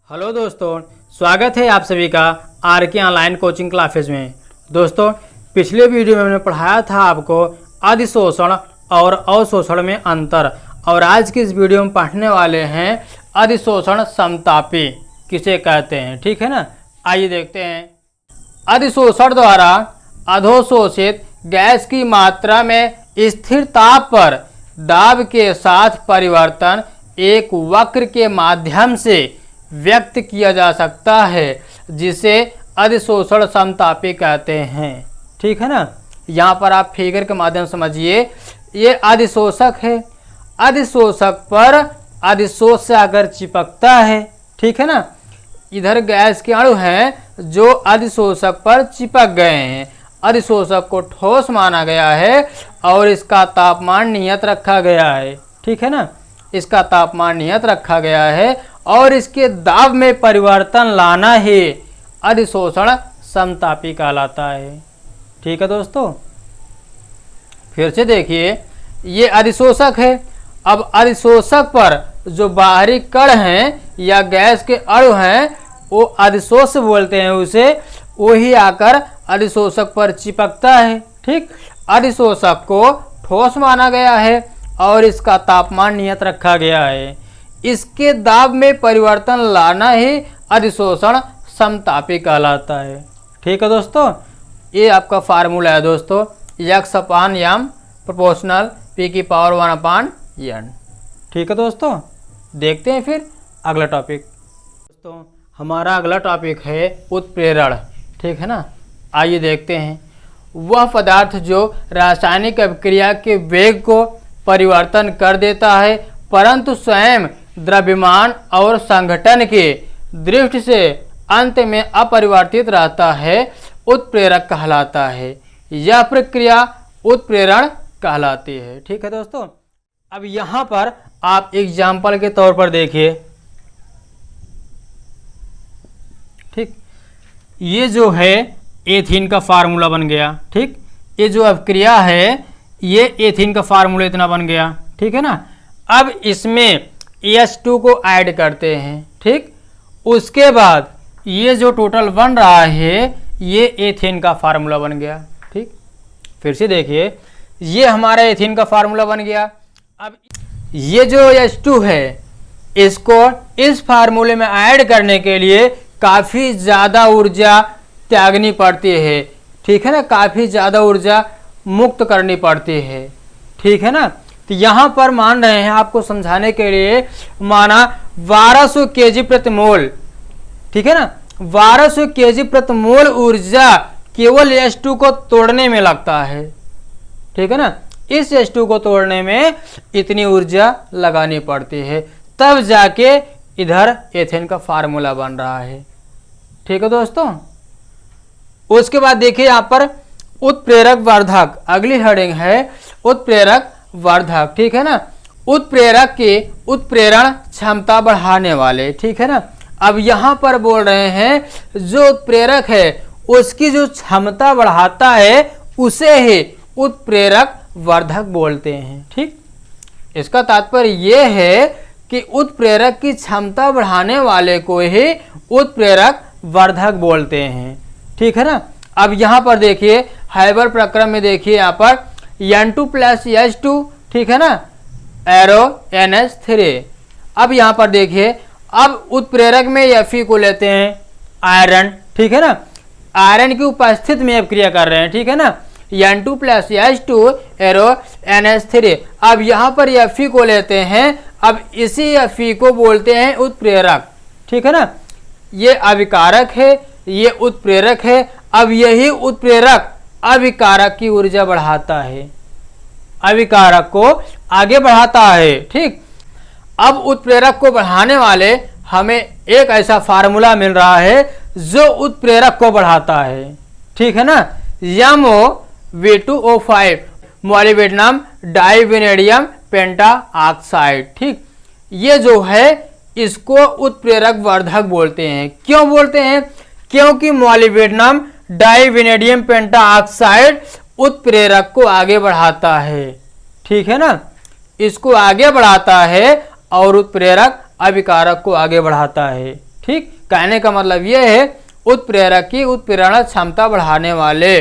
Hello दोस्तों, स्वागत है आप सभी का आर के ऑनलाइन कोचिंग क्लासेस में। दोस्तों, पिछले वीडियो में हमने पढ़ाया था आपको अधिशोषण और अवशोषण में अंतर, और आज की इस वीडियो में पढ़ने वाले हैं अधिशोषण समतापी किसे कहते हैं। ठीक है ना, आइए देखते हैं। अधिशोषण द्वारा अधोशोषित गैस की मात्रा में स्थिर ताप पर दाब के साथ परिवर्तन एक वक्र के माध्यम से व्यक्त किया जा सकता है, जिसे अधिशोषण समतापी कहते हैं। ठीक है ना, यहाँ पर आप फिगर के माध्यम से समझिए। ये अधिशोषक है, अधिशोषक पर अधिशोष से आकर चिपकता है। ठीक है ना, इधर गैस के अणु हैं जो अधिशोषक पर चिपक गए हैं। अधिशोषक को ठोस माना गया है और इसका तापमान नियत रखा गया है। ठीक है ना, इसका तापमान नियत रखा गया है और इसके दाब में परिवर्तन लाना ही अधिशोषण समतापी कहलाता है। ठीक है दोस्तों, फिर से देखिए, ये अधिशोषक है। अब अधिशोषक पर जो बाहरी कण हैं या गैस के अणु हैं वो अधिशोष बोलते हैं उसे, वही आकर अधिशोषक पर चिपकता है। ठीक, अधिशोषक को ठोस माना गया है और इसका तापमान नियत रखा गया है। इसके दाब में परिवर्तन लाना ही अधिशोषण समतापी कहलाता है। ठीक है दोस्तों, ये आपका फार्मूला है दोस्तों, x अपान m प्रोपोर्शनल p की पावर 1 अपान n। ठीक है दोस्तों, देखते हैं फिर अगला टॉपिक। दोस्तों, हमारा अगला टॉपिक है उत्प्रेरण। ठीक है ना, आइए देखते हैं। वह पदार्थ जो रासायनिक अभिक्रिया के वेग को परिवर्तन कर देता है परंतु स्वयं द्रव्यमान और संघटन के दृष्टि से अंत में अपरिवर्तित रहता है, उत्प्रेरक कहलाता है। यह प्रक्रिया उत्प्रेरण कहलाती है। ठीक है दोस्तों, अब यहाँ पर आप एग्जाम्पल के तौर पर देखिए। ठीक, ये जो है एथीन का फार्मूला बन गया। ठीक, ये जो अभिक्रिया है ये एथीन का फार्मूला इतना बन गया। ठीक है ना, अब इसमें H2 को ऐड करते हैं। ठीक, उसके बाद ये जो टोटल बन रहा है ये एथेन का फार्मूला बन गया। ठीक, फिर से देखिए, ये हमारा एथेन का फार्मूला बन गया। अब ये जो H2 है इसको इस फार्मूले में ऐड करने के लिए काफ़ी ज़्यादा ऊर्जा त्यागनी पड़ती है। ठीक है ना, काफ़ी ज़्यादा ऊर्जा मुक्त करनी पड़ती है। ठीक है ना, तो यहाँ पर मान रहे हैं आपको समझाने के लिए, माना 1200 केजी प्रति मोल। ठीक है ना, 1200 केजी प्रति मोल ऊर्जा केवल H2 को तोड़ने में लगता है। ठीक है ना, इस H2 को तोड़ने में इतनी ऊर्जा लगानी पड़ती है, तब जाके इधर एथेन का फार्मूला बन रहा है। ठीक है दोस्तों, उसके बाद देखिए यहाँ पर उत्प्रेरक वर्धक, अगली हेडिंग है उत्प्रेरक वर्धक। ठीक है ना, उत्प्रेरक के उत्प्रेरण क्षमता बढ़ाने वाले। ठीक है ना, अब यहाँ पर बोल रहे हैं जो उत्प्रेरक है उसकी जो क्षमता बढ़ाता है उसे ही उत्प्रेरक वर्धक बोलते हैं। ठीक, इसका तात्पर्य ये है कि उत्प्रेरक की क्षमता बढ़ाने वाले को ही उत्प्रेरक वर्धक बोलते हैं। ठीक है ना, अब यहाँ पर देखिए हाइबर प्रक्रम में देखिए यहाँ पर N2 प्लस H2। ठीक है ना, एरो NH3। अब यहाँ पर देखिए, अब उत्प्रेरक में Fe को लेते हैं आयरन। ठीक है ना, आयरन की उपस्थिति में अभिक्रिया कर रहे हैं। ठीक है ना, N2 plus H2 arrow NH3। अब यहाँ पर Fe को लेते हैं, अब इसी Fe को बोलते हैं उत्प्रेरक। ठीक है ना, ये अभिकारक है, ये उत्प्रेरक है। अब यही उत्प्रेरक अभिकारक की ऊर्जा बढ़ाता है, अभिकारक को आगे बढ़ाता है। ठीक, अब उत्प्रेरक को बढ़ाने वाले हमें एक ऐसा फार्मूला मिल रहा है जो उत्प्रेरक को बढ़ाता है। ठीक है ना, MoV2O5 मोलिब्डेनम डाइवेनेडियम पेंटा ऑक्साइड। ठीक, ये जो है इसको उत्प्रेरक वर्धक बोलते हैं। क्यों बोलते हैं? क्योंकि मोलिब्डेनम डाइवेनेडियम पेंटा ऑक्साइड उत्प्रेरक को आगे बढ़ाता है। ठीक है ना, इसको आगे बढ़ाता है और उत्प्रेरक अभिकारक को आगे बढ़ाता है। ठीक, कहने का मतलब ये है उत्प्रेरक की उत्प्रेरण क्षमता बढ़ाने वाले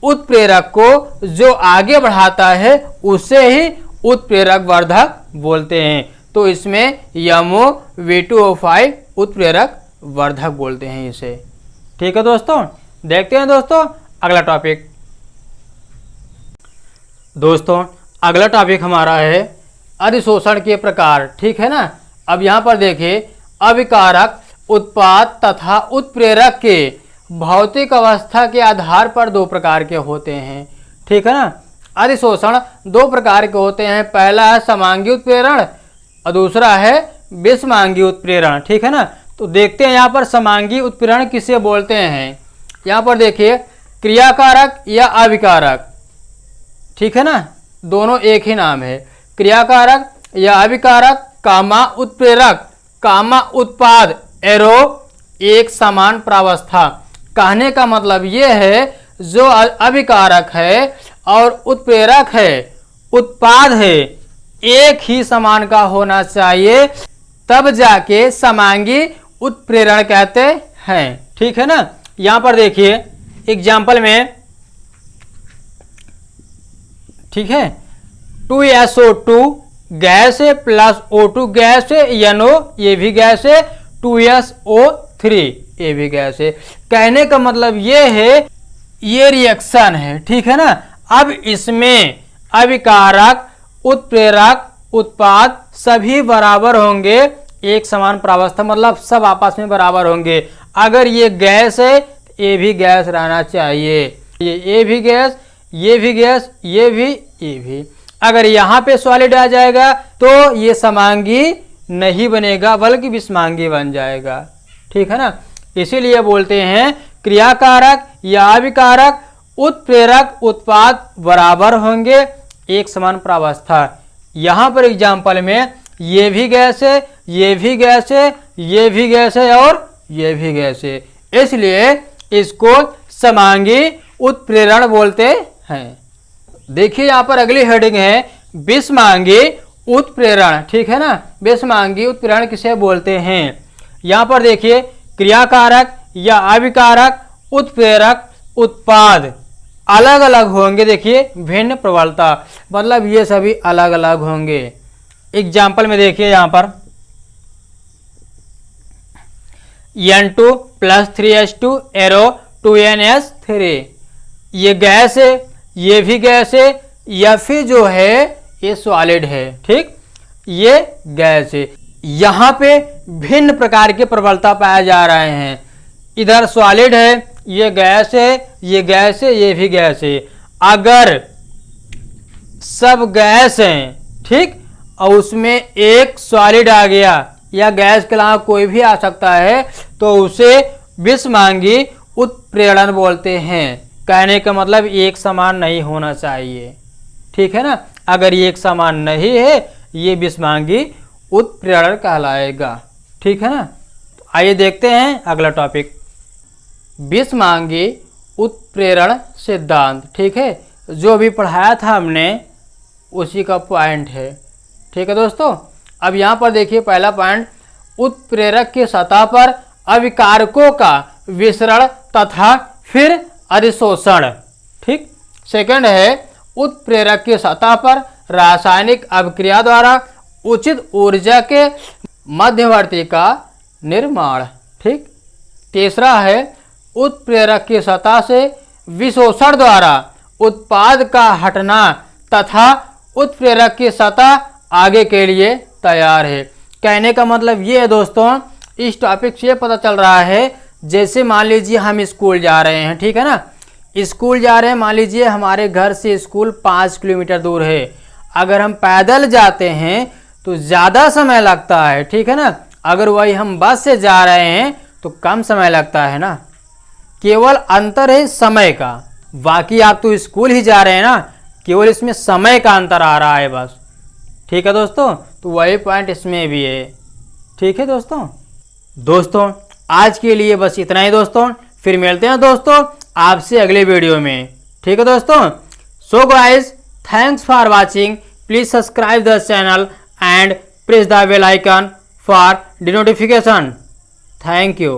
उत्प्रेरक को जो आगे बढ़ाता है उसे ही उत्प्रेरक वर्धक बोलते हैं। तो इसमें यमो V2O5 उत्प्रेरक वर्धक बोलते हैं इसे। ठीक है दोस्तों, देखते हैं दोस्तों अगला टॉपिक। दोस्तों अगला टॉपिक हमारा है अधिशोषण के प्रकार। ठीक है ना। अब यहाँ पर देखिए, अभिकारक उत्पाद तथा उत्प्रेरक के भौतिक अवस्था के आधार पर दो प्रकार के होते हैं। ठीक है ना। अधिशोषण दो प्रकार के होते हैं, पहला है समांगी उत्प्रेरण और दूसरा है विषमांगी उत्प्रेरण। ठीक है ना। तो देखते हैं यहाँ पर समांगी उत्प्रेरण किसे बोलते हैं। यहाँ पर देखिए, क्रियाकारक या अभिकारक। ठीक है ना, दोनों एक ही नाम है। क्रियाकारक या अभिकारक, कामा उत्प्रेरक, कामा उत्पाद, एरो एक समान प्रावस्था। कहने का मतलब ये है जो अभिकारक है और उत्प्रेरक है, उत्पाद है, एक ही समान का होना चाहिए, तब जाके समांगी उत्प्रेरण कहते हैं। ठीक है ना। यहां पर देखिए एग्जाम्पल में, ठीक है, 2SO2 गैस है प्लस O2 गैस है, NO ये भी गैस है, 2SO3 ये भी गैस है। कहने का मतलब ये है ये रिएक्शन है। ठीक है ना। अब इसमें अभिकारक, उत्प्रेरक, उत्पाद सभी बराबर होंगे, एक समान प्रावस्था, मतलब सब आपस में बराबर होंगे। अगर ये गैस है ये भी गैस रहना चाहिए, ये भी गैस, ये भी गैस, ये भी। अगर यहाँ पे सॉलिड आ जाएगा तो ये समांगी नहीं बनेगा बल्कि विषमांगी बन जाएगा। ठीक है ना। इसीलिए बोलते हैं क्रियाकारक या अभिकारक, उत्प्रेरक, उत्पाद बराबर होंगे, एक समान प्रावस्था। यहाँ पर एग्जाम्पल में ये भी गैस है, ये भी गैस है, ये भी गैस है और ये भी गैस है, इसलिए इसको समांगी उत्प्रेरण बोलते हैं। देखिए यहाँ पर अगली हेडिंग है विषमांगी उत्प्रेरण। ठीक है ना। विषमांगी उत्प्रेरण किसे बोलते हैं। यहाँ पर देखिए, क्रियाकारक या अभिकारक, उत्प्रेरक, उत्पाद अलग अलग होंगे। देखिए भिन्न प्रबलता, मतलब ये सभी अलग अलग होंगे। एग्जाम्पल में देखिए यहाँ पर N2 + 3H2 एरो 2NS3 ये गैस है, ये भी गैस है, या फिर जो है ये सॉलिड है। ठीक, ये गैस है। यहाँ पे भिन्न प्रकार के प्रबलता पाए जा रहे हैं। इधर सॉलिड है, ये गैस है, ये गैस है, ये भी गैस है। अगर सब गैस हैं, ठीक, और उसमें एक सॉलिड आ गया या गैस के अलावा कोई भी आ सकता है, तो उसे विषमांगी उत्प्रेरण बोलते हैं। कहने का मतलब एक समान नहीं होना चाहिए। ठीक है ना। अगर ये एक समान नहीं है ये विषमांगी उत्प्रेरण कहलाएगा। ठीक है ना। तो आइए देखते हैं अगला टॉपिक, विषमांगी उत्प्रेरण सिद्धांत। ठीक है, जो अभी पढ़ाया था हमने उसी का पॉइंट है। ठीक है दोस्तों। अब यहाँ पर देखिए पहला पॉइंट, उत्प्रेरक की सतह पर अभिकारकों का विसरण तथा फिर अधिशोषण। ठीक। सेकंड है, उत्प्रेरक की सतह पर रासायनिक अभिक्रिया द्वारा उचित ऊर्जा के मध्यवर्ती का निर्माण। ठीक। तीसरा है, उत्प्रेरक की सतह से विशोषण द्वारा उत्पाद का हटना तथा उत्प्रेरक की सतह आगे के लिए तैयार है। कहने का मतलब ये है दोस्तों, इस टॉपिक से पता चल रहा है, जैसे मान लीजिए हम स्कूल जा रहे हैं। ठीक है ना। स्कूल जा रहे हैं, मान लीजिए हमारे घर से स्कूल 5 किलोमीटर दूर है। अगर हम पैदल जाते हैं तो ज़्यादा समय लगता है। ठीक है ना। अगर वही हम बस से जा रहे हैं तो कम समय लगता है ना। केवल अंतर है समय का, बाकी आप तो स्कूल ही जा रहे हैं ना, केवल इसमें समय का अंतर आ रहा है बस। ठीक है दोस्तों। तो वही पॉइंट इसमें भी है। ठीक है दोस्तों आज के लिए बस इतना ही दोस्तों, फिर मिलते हैं दोस्तों आपसे अगले वीडियो में। ठीक है दोस्तों। So guys, thanks for watching, please subscribe the channel and press the bell icon for the notification. Thank you.